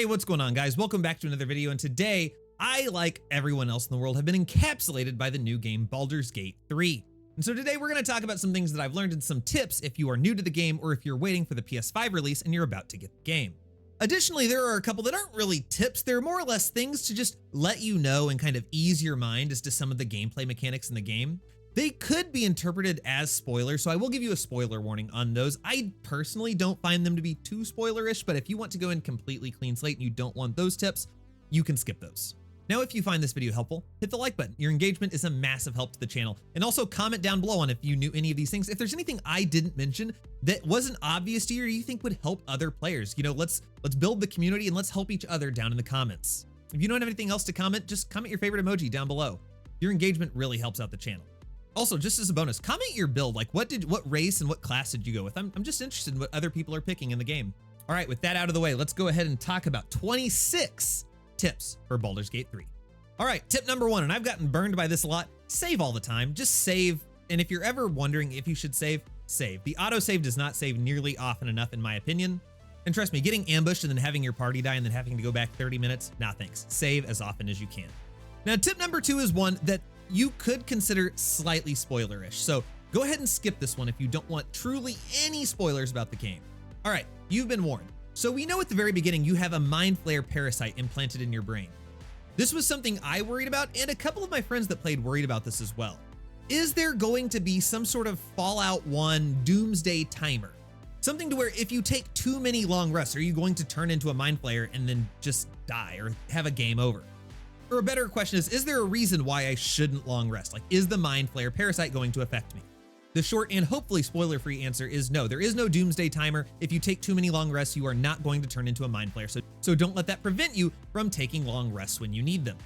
Hey, what's going on, guys? Welcome back to another video, and today, I, like everyone else in the world, have been encapsulated by the new game Baldur's Gate 3. And so today we're going to talk about some things that I've learned and some tips if you are new to the game or if you're waiting for the PS5 release and you're about to get the game. Additionally, there are a couple that aren't really tips, they're more or less things to just let you know and kind of ease your mind as to some of the gameplay mechanics in the game. They could be interpreted as spoilers, so I will give you a spoiler warning on those. I personally don't find them to be too spoilerish, but if you want to go in completely clean slate and you don't want those tips, you can skip those. Now, if you find this video helpful, hit the like button. Your engagement is a massive help to the channel. And also comment down below on if you knew any of these things. If there's anything I didn't mention that wasn't obvious to you or you think would help other players, you know, let's build the community and let's help each other down in the comments. If you don't have anything else to comment, just comment your favorite emoji down below. Your engagement really helps out the channel. Also, just as a bonus, comment your build, like what race and what class did you go with? I'm just interested in what other people are picking in the game. All right, with that out of the way, let's go ahead and talk about 26 tips for Baldur's Gate 3. All right, tip number 1, and I've gotten burned by this a lot, save all the time, just save. And if you're ever wondering if you should save, save. The autosave does not save nearly often enough in my opinion. And trust me, getting ambushed and then having your party die and then having to go back 30 minutes, nah thanks. Save as often as you can. Now, tip number 2 is one that you could consider slightly spoilerish. So go ahead and skip this one if you don't want truly any spoilers about the game. All right, you've been warned. So we know at the very beginning you have a mind flare parasite implanted in your brain. This was something I worried about, and a couple of my friends that played worried about this as well. Is there going to be some sort of Fallout 1 doomsday timer? Something to where if you take too many long rests, are you going to turn into a mind flayer and then just die or have a game over? Or a better question is there a reason why I shouldn't long rest? Like, is the mind flare parasite going to affect me? The short and hopefully spoiler-free answer is no. There is no doomsday timer. If you take too many long rests, you are not going to turn into a mind flayer. So don't let that prevent you from taking long rests when you need them.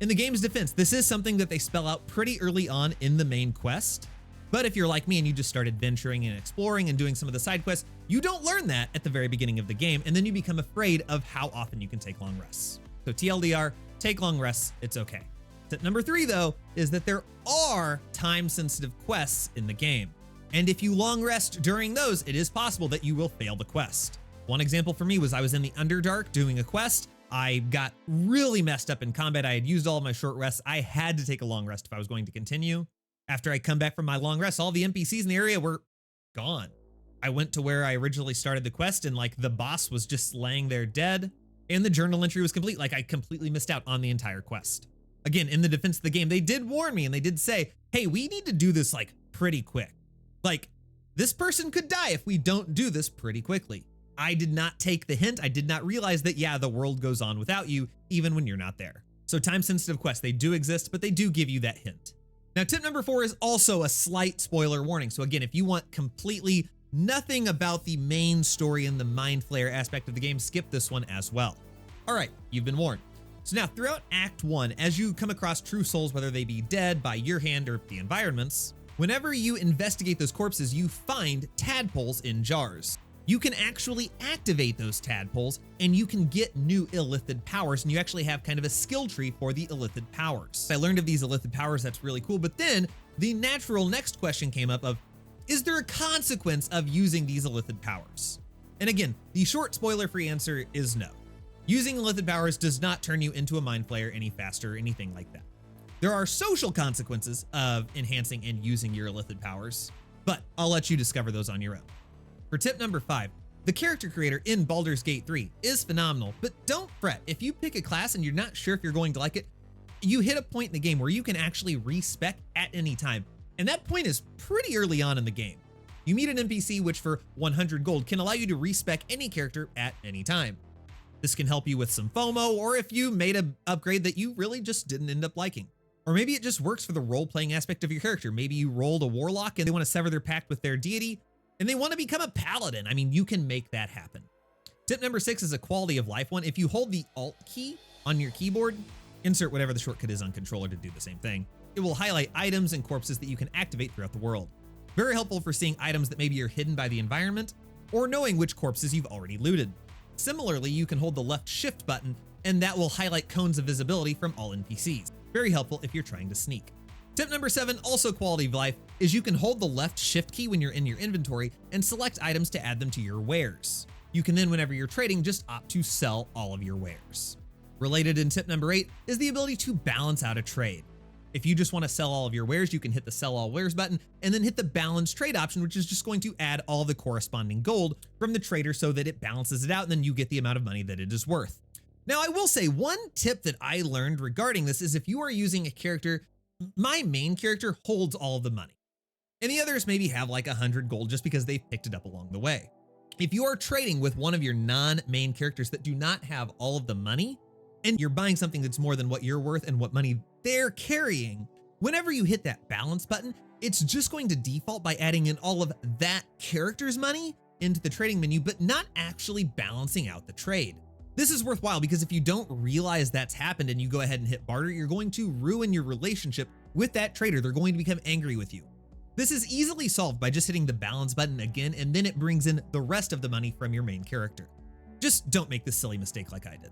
In the game's defense, this is something that they spell out pretty early on in the main quest. But if you're like me and you just started venturing and exploring and doing some of the side quests, you don't learn that at the very beginning of the game, and then you become afraid of how often you can take long rests. So TLDR, take long rests, it's okay. Tip number 3, though, is that there are time-sensitive quests in the game. And if you long rest during those, it is possible that you will fail the quest. One example for me was I was in the Underdark doing a quest. I got really messed up in combat. I had used all of my short rests. I had to take a long rest if I was going to continue. After I come back from my long rest, all the NPCs in the area were gone. I went to where I originally started the quest, and like the boss was just laying there dead. And the journal entry was complete, like I completely missed out on the entire quest. Again, in the defense of the game, they did warn me and they did say, hey, we need to do this like pretty quick. Like, this person could die if we don't do this pretty quickly. I did not take the hint. I did not realize that, yeah, the world goes on without you, even when you're not there. So time-sensitive quests, they do exist, but they do give you that hint. Now, tip number 4 is also a slight spoiler warning. So again, if you want completely nothing about the main story and the mind flare aspect of the game, skip this one as well. All right, you've been warned. So now throughout Act 1, as you come across true souls, whether they be dead by your hand or the environments, whenever you investigate those corpses, you find tadpoles in jars. You can actually activate those tadpoles and you can get new Illithid powers, and you actually have kind of a skill tree for the Illithid powers. I learned of these Illithid powers, that's really cool, but then the natural next question came up of, is there a consequence of using these Illithid powers? And again, the short spoiler-free answer is no. Using Illithid powers does not turn you into a mind flayer any faster or anything like that. There are social consequences of enhancing and using your Illithid powers, but I'll let you discover those on your own. For tip number 5, the character creator in Baldur's Gate 3 is phenomenal, but don't fret. If you pick a class and you're not sure if you're going to like it, you hit a point in the game where you can actually respec at any time. And that point is pretty early on in the game. You meet an NPC which for 100 gold can allow you to respec any character at any time. This can help you with some FOMO, or if you made an upgrade that you really just didn't end up liking. Or maybe it just works for the role-playing aspect of your character. Maybe you rolled a warlock and they want to sever their pact with their deity, and they want to become a paladin. I mean, you can make that happen. Tip number 6 is a quality of life one. If you hold the Alt key on your keyboard, insert whatever the shortcut is on controller to do the same thing. It will highlight items and corpses that you can activate throughout the world. Very helpful for seeing items that maybe are hidden by the environment, or knowing which corpses you've already looted. Similarly, you can hold the left shift button, and that will highlight cones of visibility from all NPCs. Very helpful if you're trying to sneak. Tip number 7, also quality of life, is you can hold the left shift key when you're in your inventory and select items to add them to your wares. You can then, whenever you're trading, just opt to sell all of your wares. Related in tip number 8 is the ability to balance out a trade. If you just want to sell all of your wares, you can hit the sell all wares button and then hit the balance trade option, which is just going to add all the corresponding gold from the trader so that it balances it out and then you get the amount of money that it is worth. Now, I will say one tip that I learned regarding this is if you are using a character, my main character holds all the money and the others maybe have like 100 gold just because they picked it up along the way. If you are trading with one of your non-main characters that do not have all of the money, and you're buying something that's more than what you're worth and what money they're carrying, whenever you hit that balance button, it's just going to default by adding in all of that character's money into the trading menu, but not actually balancing out the trade. This is worthwhile because if you don't realize that's happened and you go ahead and hit barter, you're going to ruin your relationship with that trader. They're going to become angry with you. This is easily solved by just hitting the balance button again, and then it brings in the rest of the money from your main character. Just don't make this silly mistake like I did.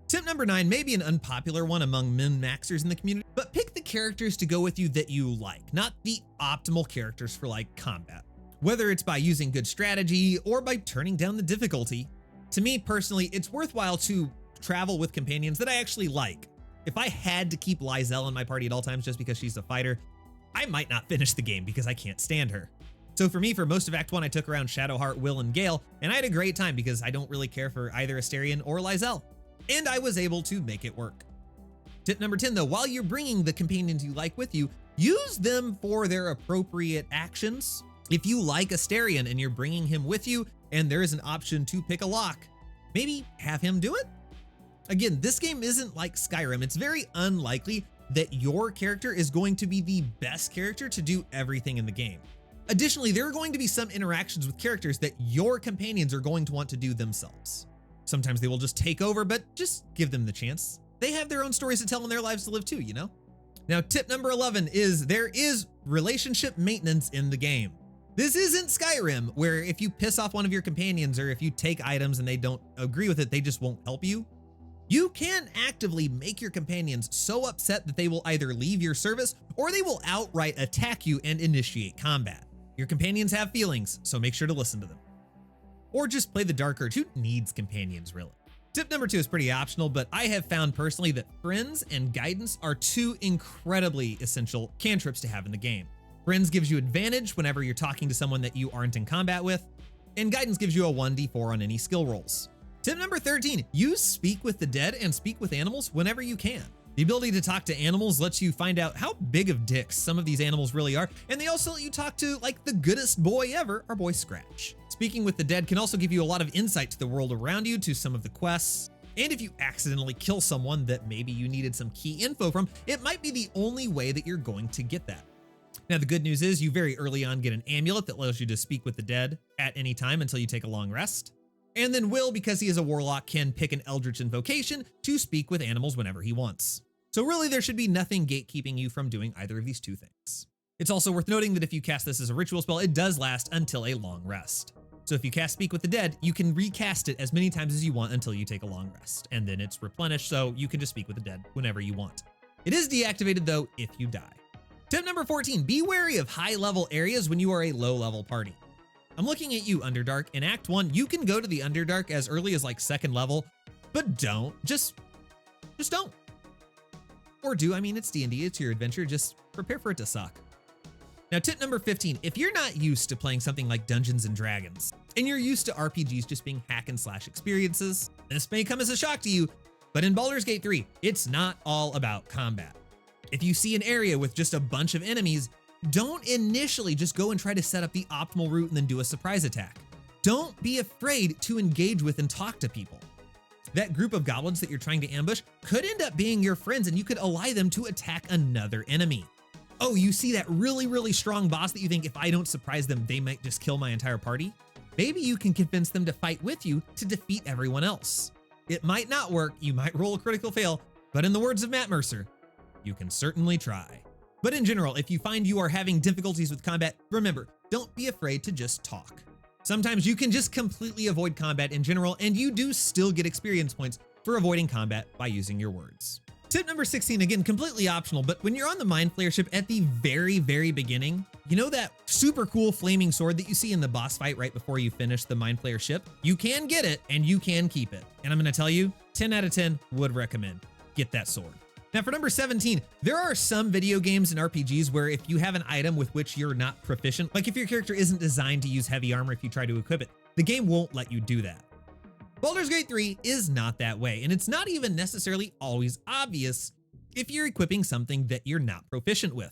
Tip number 9 may be an unpopular one among min-maxers in the community, but pick the characters to go with you that you like, not the optimal characters for like combat. Whether it's by using good strategy or by turning down the difficulty. To me personally, it's worthwhile to travel with companions that I actually like. If I had to keep Lizelle in my party at all times just because she's a fighter, I might not finish the game because I can't stand her. So for me, for most of Act 1, I took around Shadowheart, Will, and Gale, and I had a great time because I don't really care for either Asterion or Lizelle. And I was able to make it work. Tip number 10 though, while you're bringing the companions you like with you, use them for their appropriate actions. If you like Asterion and you're bringing him with you and there is an option to pick a lock, maybe have him do it. Again, this game isn't like Skyrim. It's very unlikely that your character is going to be the best character to do everything in the game. Additionally, there are going to be some interactions with characters that your companions are going to want to do themselves. Sometimes they will just take over, but just give them the chance. They have their own stories to tell and their lives to live too, you know? Now, tip number 11 is there is relationship maintenance in the game. This isn't Skyrim, where if you piss off one of your companions or if you take items and they don't agree with it, they just won't help you. You can actively make your companions so upset that they will either leave your service or they will outright attack you and initiate combat. Your companions have feelings, so make sure to listen to them. Or just play the Dark Urge. Who needs companions, really? Tip number 2 is pretty optional, but I have found personally that friends and guidance are 2 incredibly essential cantrips to have in the game. Friends gives you advantage whenever you're talking to someone that you aren't in combat with, and guidance gives you a 1d4 on any skill rolls. Tip number 13, use Speak with the Dead and Speak with Animals whenever you can. The ability to talk to animals lets you find out how big of dicks some of these animals really are, and they also let you talk to like the goodest boy ever, our boy Scratch. Speaking with the Dead can also give you a lot of insight to the world around you, to some of the quests, and if you accidentally kill someone that maybe you needed some key info from, it might be the only way that you're going to get that. Now, the good news is you very early on get an amulet that allows you to speak with the dead at any time until you take a long rest. And then Will, because he is a warlock, can pick an eldritch invocation to speak with animals whenever he wants. So really, there should be nothing gatekeeping you from doing either of these 2 things. It's also worth noting that if you cast this as a ritual spell, it does last until a long rest. So if you cast Speak with the Dead, you can recast it as many times as you want until you take a long rest, and then it's replenished, so you can just speak with the dead whenever you want. It is deactivated though if you die. Tip number 14, be wary of high-level areas when you are a low-level party. I'm looking at you, Underdark. In Act 1, you can go to the Underdark as early as like 2nd level, but don't. Just don't. Or do, I mean, it's D&D, it's your adventure, just prepare for it to suck. Now, tip number 15, if you're not used to playing something like Dungeons and Dragons, and you're used to RPGs just being hack and slash experiences, this may come as a shock to you, but in Baldur's Gate 3, it's not all about combat. If you see an area with just a bunch of enemies, don't initially just go and try to set up the optimal route and then do a surprise attack. Don't be afraid to engage with and talk to people. That group of goblins that you're trying to ambush could end up being your friends and you could ally them to attack another enemy. Oh, you see that really strong boss that you think if I don't surprise them, they might just kill my entire party? Maybe you can convince them to fight with you to defeat everyone else. It might not work, you might roll a critical fail, but in the words of Matt Mercer, you can certainly try. But in general, if you find you are having difficulties with combat, remember, don't be afraid to just talk. Sometimes you can just completely avoid combat in general, and you do still get experience points for avoiding combat by using your words. Tip number 16, again, completely optional, but when you're on the Mind Flayer ship at the very, very beginning, you know that super cool flaming sword that you see in the boss fight right before you finish the Mind Flayer ship? You can get it and you can keep it. And I'm gonna tell you, 10 out of 10 would recommend. Get that sword. Now for number 17, there are some video games and RPGs where if you have an item with which you're not proficient, like if your character isn't designed to use heavy armor if you try to equip it, the game won't let you do that. Baldur's Gate 3 is not that way, and it's not even necessarily always obvious if you're equipping something that you're not proficient with.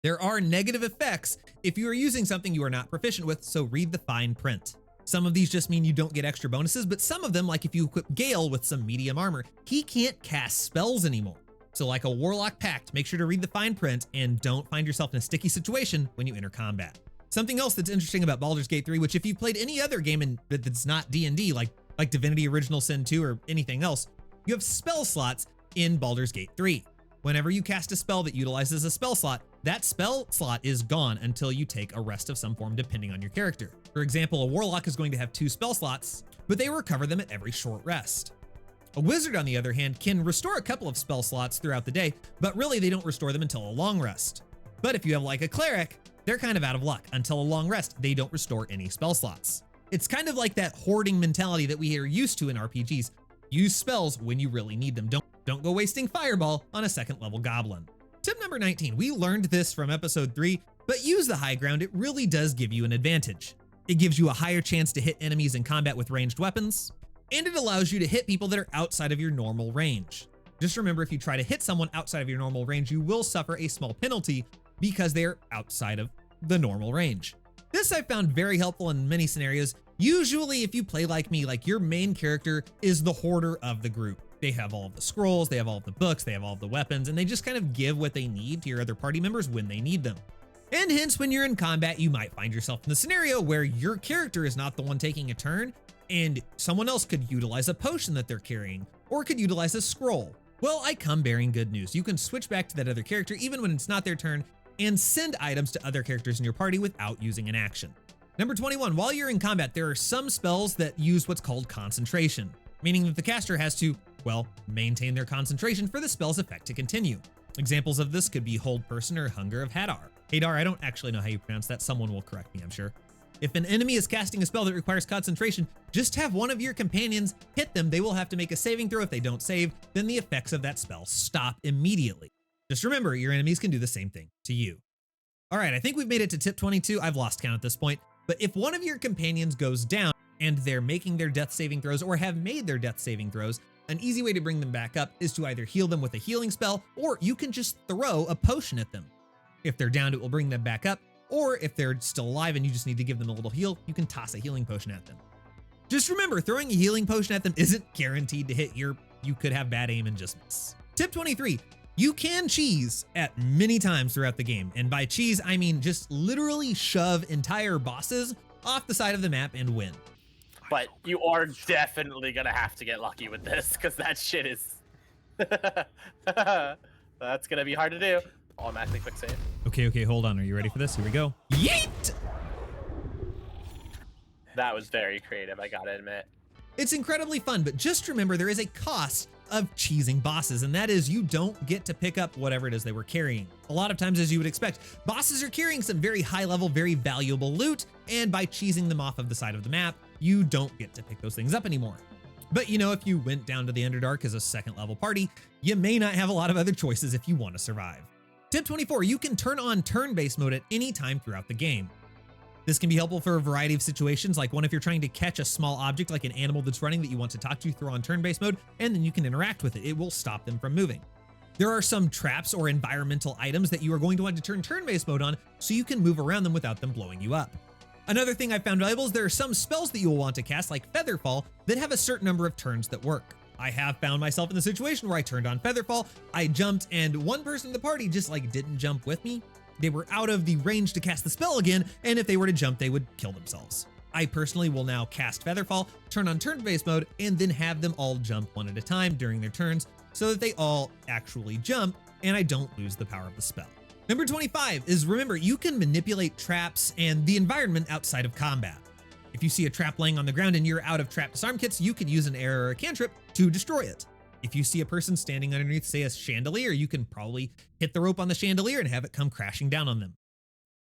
There are negative effects if you are using something you are not proficient with, so read the fine print. Some of these just mean you don't get extra bonuses, but some of them, like if you equip Gale with some medium armor, he can't cast spells anymore. So like a Warlock Pact, make sure to read the fine print and don't find yourself in a sticky situation when you enter combat. Something else that's interesting about Baldur's Gate 3, which if you've played any other game that's not D&D, like Divinity Original Sin 2 or anything else, you have spell slots in Baldur's Gate 3. Whenever you cast a spell that utilizes a spell slot, that spell slot is gone until you take a rest of some form depending on your character. For example, a Warlock is going to have 2 spell slots, but they recover them at every short rest. A Wizard, on the other hand, can restore a couple of spell slots throughout the day, but really they don't restore them until a long rest. But if you have like a Cleric, they're kind of out of luck. Until a long rest, they don't restore any spell slots. It's kind of like that hoarding mentality that we are used to in RPGs. Use spells when you really need them. Don't go wasting Fireball on a 2nd level Goblin. Tip number 19, we learned this from episode 3, but use the high ground, it really does give you an advantage. It gives you a higher chance to hit enemies in combat with ranged weapons, and it allows you to hit people that are outside of your normal range. Just remember, if you try to hit someone outside of your normal range, you will suffer a small penalty because they're outside of the normal range. This I found very helpful in many scenarios. Usually if you play like me, like your main character is the hoarder of the group. They have all of the scrolls, they have all of the books, they have all of the weapons, and they just kind of give what they need to your other party members when they need them. And hence, when you're in combat, you might find yourself in the scenario where your character is not the one taking a turn, and someone else could utilize a potion that they're carrying, or could utilize a scroll. Well, I come bearing good news. You can switch back to that other character even when it's not their turn, and send items to other characters in your party without using an action. Number 21, while you're in combat, there are some spells that use what's called concentration, meaning that the caster has to, well, maintain their concentration for the spell's effect to continue. Examples of this could be Hold Person or Hunger of Hadar. Hadar, I don't actually know how you pronounce that. Someone will correct me, I'm sure. If an enemy is casting a spell that requires concentration, just have one of your companions hit them. They will have to make a saving throw. If they don't save, then the effects of that spell stop immediately. Just remember, your enemies can do the same thing to you. All right, I think we've made it to tip 22. I've lost count at this point, but if one of your companions goes down and they're making their death saving throws or have made their death saving throws, an easy way to bring them back up is to either heal them with a healing spell, or you can just throw a potion at them. If they're downed, it will bring them back up, or if they're still alive and you just need to give them a little heal, you can toss a healing potion at them. Just remember, throwing a healing potion at them isn't guaranteed to hit. You could have bad aim and just miss. Tip 23. You can cheese at many times throughout the game, and by cheese, I mean just literally shove entire bosses off the side of the map and win. But you are definitely gonna have to get lucky with this, because that shit is... That's gonna be hard to do. Automatically quick save. Okay, hold on. Are you ready for this? Here we go. Yeet! That was very creative, I gotta admit. It's incredibly fun, but just remember there is a cost of cheesing bosses, and that is you don't get to pick up whatever it is they were carrying. A lot of times, as you would expect, bosses are carrying some very high level, very valuable loot, and by cheesing them off of the side of the map, you don't get to pick those things up anymore. But you know, if you went down to the Underdark as a 2nd level party, you may not have a lot of other choices if you want to survive. Tip 24, you can turn on turn-based mode at any time throughout the game. This can be helpful for a variety of situations, like one if you're trying to catch a small object like an animal that's running that you want to talk to, throw on turn-based mode, and then you can interact with it. It will stop them from moving. There are some traps or environmental items that you are going to want to turn turn-based mode on so you can move around them without them blowing you up. Another thing I found valuable is there are some spells that you will want to cast, like Featherfall, that have a certain number of turns that work. I have found myself in the situation where I turned on Featherfall, I jumped, and one person in the party just didn't jump with me. They were out of the range to cast the spell again, and if they were to jump, they would kill themselves. I personally will now cast Featherfall, turn on turn-based mode, and then have them all jump one at a time during their turns so that they all actually jump, and I don't lose the power of the spell. Number 25 is, remember, you can manipulate traps and the environment outside of combat. If you see a trap laying on the ground and you're out of trap disarm kits, you can use an arrow or a cantrip to destroy it. If you see a person standing underneath, say, a chandelier, you can probably hit the rope on the chandelier and have it come crashing down on them.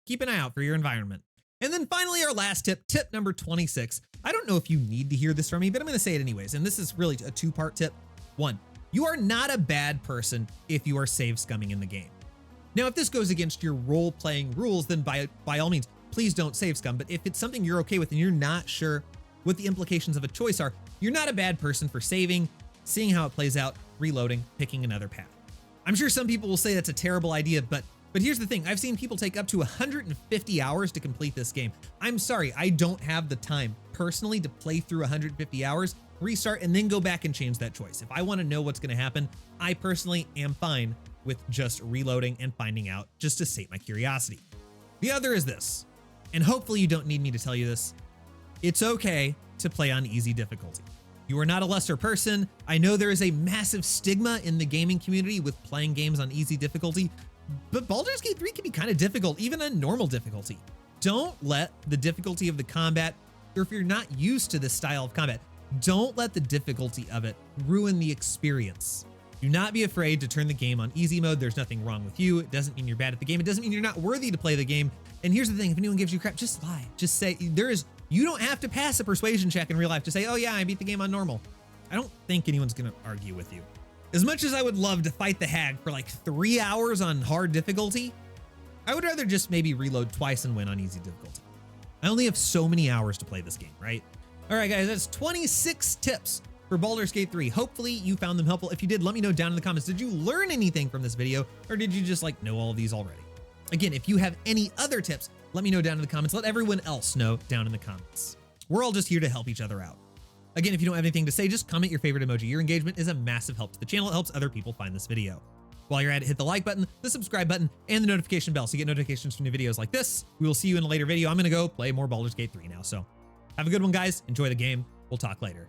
Keep an eye out for your environment. And then finally, our last tip, tip number 26. I don't know if you need to hear this from me, but I'm going to say it anyways. And this is really a two-part tip. 1, you are not a bad person if you are save scumming in the game. Now, if this goes against your role-playing rules, then by all means, please don't save scum. But if it's something you're okay with and you're not sure what the implications of a choice are, you're not a bad person for saving, seeing how it plays out, reloading, picking another path. I'm sure some people will say that's a terrible idea, but here's the thing. I've seen people take up to 150 hours to complete this game. I'm sorry, I don't have the time personally to play through 150 hours, restart, and then go back and change that choice. If I want to know what's going to happen, I personally am fine with just reloading and finding out just to sate my curiosity. The other is this, and hopefully you don't need me to tell you this. It's okay to play on easy difficulty. You are not a lesser person. I know there is a massive stigma in the gaming community with playing games on easy difficulty, but Baldur's Gate 3 can be kind of difficult, even on normal difficulty. Don't let the difficulty of the combat, or if you're not used to this style of combat, don't let the difficulty of it ruin the experience. Do not be afraid to turn the game on easy mode. There's nothing wrong with you. It doesn't mean you're bad at the game. It doesn't mean you're not worthy to play the game. And here's the thing, if anyone gives you crap, just lie. Just say, you don't have to pass a persuasion check in real life to say, oh yeah, I beat the game on normal. I don't think anyone's gonna argue with you. As much as I would love to fight the hag for like 3 hours on hard difficulty, I would rather just maybe reload twice and win on easy difficulty. I only have so many hours to play this game, right? All right, guys, that's 26 tips for Baldur's Gate 3. Hopefully you found them helpful. If you did, let me know down in the comments. Did you learn anything from this video, or did you just like know all of these already? Again, if you have any other tips, let me know down in the comments. Let everyone else know down in the comments. We're all just here to help each other out. Again, if you don't have anything to say, just comment your favorite emoji. Your engagement is a massive help to the channel. It helps other people find this video. While you're at it, hit the like button, the subscribe button, and the notification bell so you get notifications from new videos like this. We will see you in a later video. I'm going to go play more Baldur's Gate 3 now. So have a good one, guys. Enjoy the game. We'll talk later.